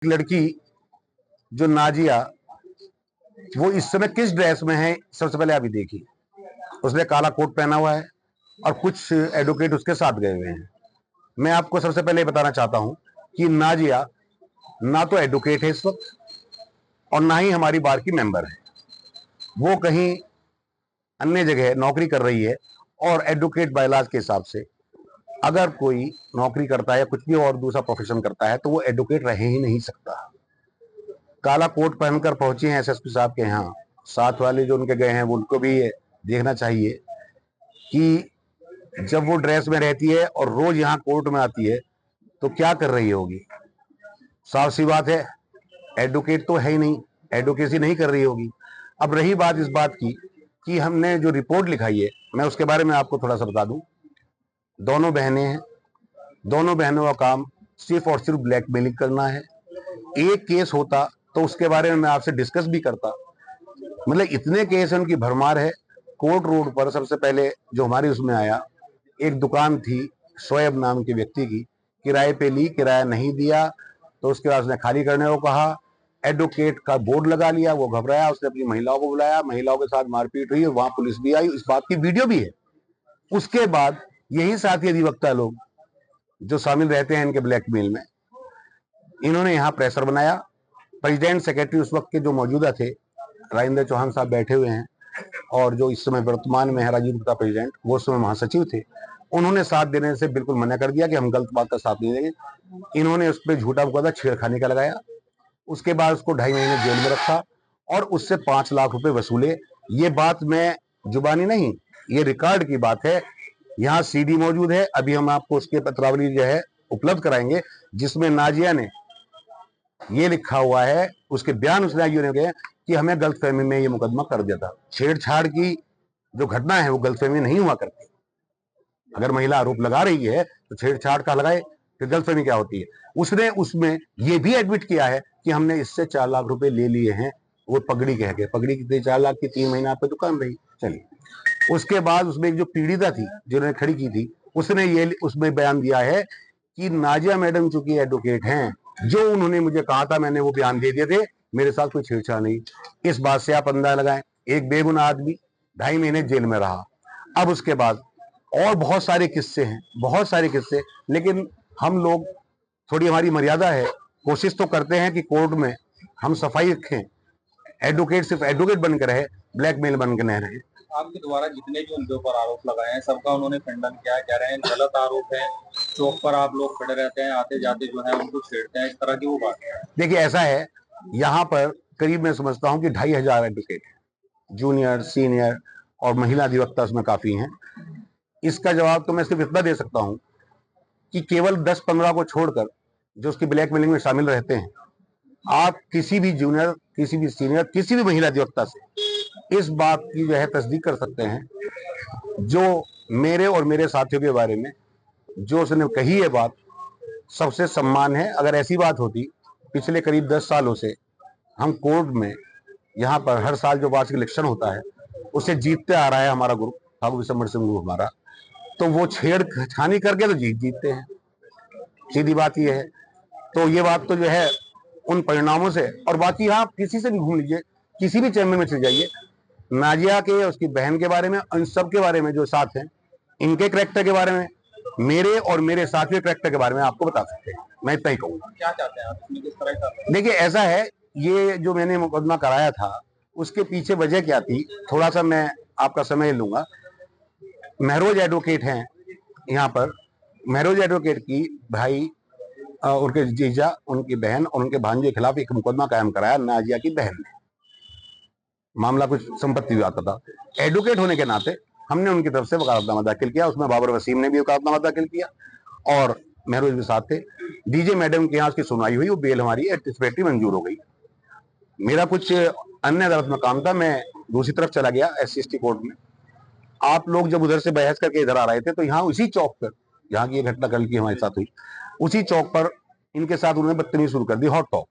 लड़की जो नाजिया, वो इस समय किस ड्रेस में है, सबसे पहले अभी देखिए। उसने काला कोट पहना हुआ है और कुछ एडवोकेट उसके साथ गए हुए हैं। मैं आपको सबसे पहले बताना चाहता हूं कि नाजिया ना तो एडवोकेट है इस वक्त और ना ही हमारी बार की मेंबर है। वो कहीं अन्य जगह नौकरी कर रही है और एडवोकेट बायलाज के हिसाब से अगर कोई नौकरी करता है या कुछ भी और दूसरा प्रोफेशन करता है तो वो एडवोकेट रह ही नहीं सकता। काला कोट पहनकर पहुंचे हैं एसएसपी साहब के यहाँ। साथ वाले जो उनके गए हैं उनको भी ये देखना चाहिए कि जब वो ड्रेस में रहती है और रोज यहाँ कोर्ट में आती है तो क्या कर रही होगी। साफ सी बात है, एडवोकेट तो है ही नहीं, एडवोकेसी नहीं कर रही होगी। अब रही बात इस बात की कि हमने जो रिपोर्ट लिखाई है, मैं उसके बारे में आपको थोड़ा सा बता दूं। दोनों बहनें हैं, दोनों बहनों का काम सिर्फ और सिर्फ ब्लैकमेलिंग करना है। एक केस होता तो उसके बारे में मैं आपसे डिस्कस भी करता, मतलब इतने केस उनकी भरमार है। कोर्ट रोड पर सबसे पहले जो हमारी उसमें आया, एक दुकान थी शोएब नाम के व्यक्ति की, किराए पे ली, किराया नहीं दिया तो उसके बाद उसने खाली करने को कहा। एडवोकेट का बोर्ड लगा लिया, वो घबराया, उसने अपनी महिलाओं को बुलाया, महिलाओं के साथ मारपीट हुई, वहां पुलिस भी आई, इस बात की वीडियो भी है। उसके बाद यही साथी अधिवक्ता लोग जो शामिल रहते हैं इनके ब्लैकमेल में, इन्होंने यहाँ प्रेशर बनाया। प्रेसिडेंट सेक्रेटरी उस वक्त के जो मौजूदा थे राजेंद्र चौहान साहब बैठे हुए हैं, और जो इस समय वर्तमान में है राजीव गुप्ता प्रेसिडेंट, वो उस समय महासचिव थे, उन्होंने साथ देने से बिल्कुल मना कर दिया कि हम गलत बात का साथ नहीं देंगे। इन्होंने उस पर झूठा मुकदमा छेड़खानी का लगाया। उसके बाद उसको 2.5 महीने जेल में रखा और उससे 5 लाख रुपए वसूले। ये बात मैं जुबानी नहीं, ये रिकॉर्ड की बात है। यहाँ सीडी मौजूद है, अभी हम आपको उसके पत्रावली जो है उपलब्ध कराएंगे, जिसमें नाजिया ने ये लिखा हुआ है, उसके बयान उसने गए कि हमें गलतफहमी में ये मुकदमा कर दिया था। छेड़छाड़ की जो घटना है वो गलतफहमी नहीं हुआ करती। अगर महिला आरोप लगा रही है तो छेड़छाड़ का लगाए, फिर गलतफहमी क्या होती है। उसने उसमें ये भी एडमिट किया है कि हमने इससे 4 लाख रुपए ले लिए हैं। वो पगड़ी कह के, पगड़ी कितनी 4 लाख की, 3 महीना पे दुकान रही। चलिए, उसके बाद उसमें एक जो पीड़िता थी जिन्होंने खड़ी की थी, उसने ये उसमें बयान दिया है कि नाजिया मैडम चूंकि एडवोकेट हैं, जो उन्होंने मुझे कहा था मैंने वो बयान दे दिए थे, मेरे साथ कोई छेड़छाड़ नहीं। इस बात से आप अंदाजा लगाएं, एक बेगुनाह आदमी 2.5 महीने जेल में रहा। अब उसके बाद और बहुत सारे किस्से हैं, बहुत सारे किस्से, लेकिन हम लोग, थोड़ी हमारी मर्यादा है, कोशिश तो करते हैं कि कोर्ट में हम सफाई रखें, एडवोकेट सिर्फ एडवोकेट बनकर रहे, ब्लैकमेल बनकर नहीं रहे। आपके द्वारा जितने भी उनके ऊपर आरोप लगाए हैं सबका उन्होंने खंडन किया है, कह रहे हैं गलत आरोप है, चौक पर आप लोग खड़े रहते हैं, आते जाते जो है उनको छेड़ते हैं, इस तरह की वो बात है। देखिए ऐसा है, यहाँ पर करीब मैं समझता हूँ कि 2,500 एडवोकेट हैं, जूनियर, सीनियर और महिला अधिवक्ता उसमें काफी हैं। इसका जवाब तो मैं सिर्फ इतना दे सकता हूँ कि केवल 10-15 को छोड़कर जो उसकी ब्लैकमेलिंग में शामिल रहते हैं, आप किसी भी जूनियर, किसी भी सीनियर, किसी भी महिला अधिवक्ता से इस बात की जो है तस्दीक कर सकते हैं। जो मेरे और मेरे साथियों के बारे में जो उसने कही है बात, सबसे सम्मान है। अगर ऐसी बात होती, पिछले करीब 10 सालों से हम कोर्ट में यहाँ पर हर साल जो वार्षिक इलेक्शन होता है उसे जीतते आ रहा है हमारा ग्रुप, फागू विशंबर सिंह ग्रुप हमारा, तो वो छेड़खानी करके तो जीतते हैं, सीधी बात ये है। तो ये बात तो जो है उन परिणामों से, और बाकी आप किसी से भी घूम लीजिए, किसी भी चैम्बर में चले जाइए, नाजिया के, उसकी बहन के बारे में, इन सब के बारे में जो साथ हैं, इनके करेक्टर के बारे में, मेरे और मेरे साथियों करेक्टर के बारे में आपको बता सकते हैं। मैं इतना ही कहूंगा। क्या चाहते हैं आप इसमें, किस तरह का? देखिए ऐसा है, ये जो मैंने मुकदमा कराया था उसके पीछे वजह क्या थी, थोड़ा सा मैं आपका समय लूंगा। महरोज एडवोकेट हैं यहाँ पर, महरोज एडवोकेट की भाई, उनके जीजा, उनकी बहन और उनके भांजे के खिलाफ एक मुकदमा कायम कराया नाजिया की बहन ने। मामला कुछ संपत्ति विवाद था। एडवोकेट होने के नाते हमने उनकी तरफ से वकालतनामा दाखिल किया, उसमें बाबर वसीम ने भी वकालतनामा दाखिल किया और महरोज भी साथ थे। डीजे मैडम के यहाँ उसकी सुनवाई हुई, वो बेल हमारी एंटिसिपेटरी मंजूर हो गई। मेरा कुछ अन्य अदालत में काम था, मैं दूसरी तरफ चला गया SC/ST कोर्ट में। आप लोग जब उधर से बहस करके इधर आ रहे थे तो यहाँ उसी चौक पर, जहाँ की ये घटना कल की हमारे साथ हुई, उसी चौक पर इनके साथ उन्होंने बदतमीजी शुरू कर दी। हॉट टॉक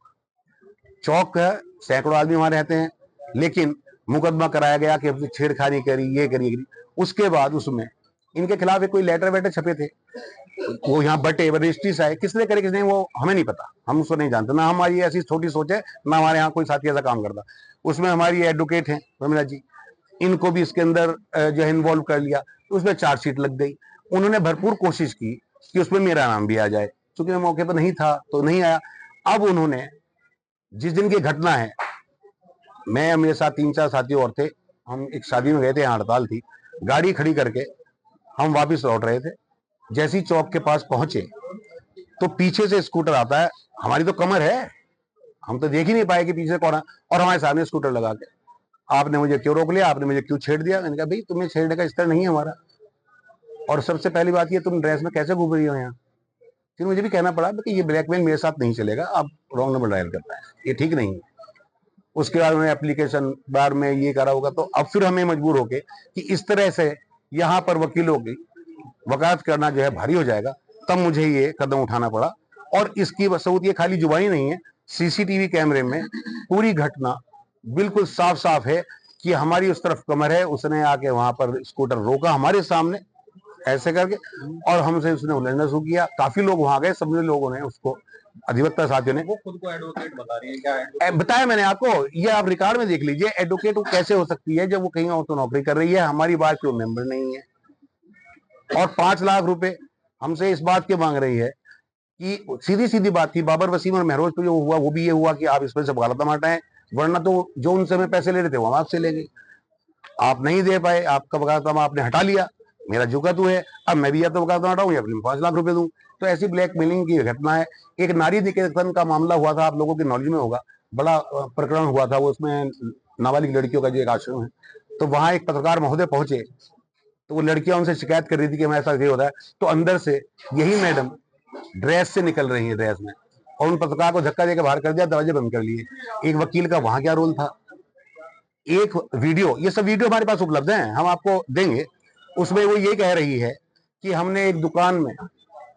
चौक है, सैकड़ों आदमी वहां रहते हैं, लेकिन मुकदमा कराया गया कि हमने छेड़खानी करी, ये करी। उसके बाद उसमें इनके खिलाफ कोई लेटर वेटर छपे थे, वो यहाँ बटे रजिस्ट्री से आए, किसने करे किसने वो हमें नहीं पता, हम उसको नहीं जानते, ना हमारी ऐसी छोटी सोच है, ना हमारे यहाँ कोई साथी ऐसा काम करता। उसमें हमारी एडवोकेट है रमीला जी, इनको भी इसके अंदर जो है इन्वॉल्व कर लिया, तो उसमें चार्जशीट लग गई। उन्होंने भरपूर कोशिश की कि उसमें मेरा नाम भी आ जाए, क्योंकि मैं मौके पर नहीं था तो नहीं आया। अब उन्होंने जिस दिन की घटना है, मैं मेरे साथ 3-4 साथी और थे, हम एक शादी में गए थे, हड़ताल थी, गाड़ी खड़ी करके हम वापस लौट रहे थे। जैसी चौक के पास पहुंचे तो पीछे से स्कूटर आता है, हमारी तो कमर है, हम तो देख ही नहीं पाए कि पीछे कौन है, और हमारे सामने स्कूटर लगा के, आपने मुझे क्यों रोक लिया, आपने मुझे क्यों छेड़ दिया। मैंने कहा भाई तुम्हें छेड़ने का स्तर नहीं है हमारा, और सबसे पहली बात ये तुम ड्रेस में कैसे घूम रही हो यहाँ। फिर मुझे भी कहना पड़ा कि ये ब्लैकमेल मेरे साथ नहीं चलेगा, आप रॉन्ग नंबर डायल करता है, ये ठीक नहीं है। उसके बाद उन्होंने एप्लीकेशन बार में ये करा होगा, तो अब फिर हमें मजबूर होके कि इस तरह से यहाँ पर वकीलों की वकालत करना जो है भारी हो जाएगा, तब मुझे ये कदम उठाना पड़ा। और इसकी सबूत ये खाली जुबानी नहीं है, सीसीटीवी कैमरे में पूरी घटना बिल्कुल साफ साफ है कि हमारी उस तरफ कमर है, उसने आके वहां पर स्कूटर रोका हमारे सामने ऐसे करके, और हमसे उसने उलझना शुरू किया। काफी लोग वहां गए, सब लोगों ने उसको, अधिवक्ता साथियों ने, वो खुद को एडवोकेट बता रही है, क्या एडवोकेट? बताया मैंने आपको, ये आप रिकॉर्ड में देख लीजिए, एडवोकेट वो कैसे हो सकती है जब वो कहीं और तो नौकरी कर रही है, हमारी बात क्यों मेंबर नहीं है। और 5 लाख रुपए हमसे इस बात के मांग रही है कि सीधी सीधी बात थी, बाबर वसीम और महरोज पे जो हुआ वो भी ये हुआ कि आप इसमें से वकालतनामा हटाएं, वरना तो जो उनसे हमें पैसे ले रहे थे वो हम आपसे लेंगे। आप नहीं दे पाए, आपका वकालतनामा आपने हटा लिया, मेरा जुका तू है, अब मैं भी या तो वकालतनामा हटाऊं या फिर 5 लाख रुपए दूं। तो ऐसी ब्लैकमेलिंग की घटना है। एक नारी निकेतन का मामला हुआ था, आप लोगों के नॉलेज में होगा, बड़ा प्रकरण हुआ था वो, उसमें नाबालिग लड़कियों का जो एक आश्रम है, तो वहां एक पत्रकार महोदय पहुंचे, तो वो लड़कियां उनसे शिकायत कर रही थी कि हमारे साथ ये होता है, तो अंदर से यही मैडम ड्रेस से निकल रही है, ड्रेस में, और उन पत्रकार को धक्का देकर बाहर कर दिया, दरवाजे बंद कर लिए। एक वकील का वहां क्या रोल था। एक वीडियो, ये सब वीडियो हमारे पास उपलब्ध हैं, हम आपको देंगे। उसमें वो ये कह रही है कि हमने एक दुकान में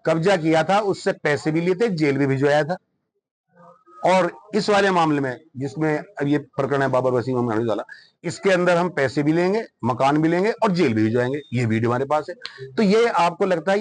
कब्जा किया था, उससे पैसे भी लिए थे, जेल भी भिजवाया था। और इस वाले मामले में जिसमें अब ये प्रकरण है बाबर वसीम अहमद वाला, इसके अंदर हम पैसे भी लेंगे, मकान भी लेंगे और जेल भी भिजवाएंगे, ये वीडियो हमारे पास है। तो ये आपको लगता है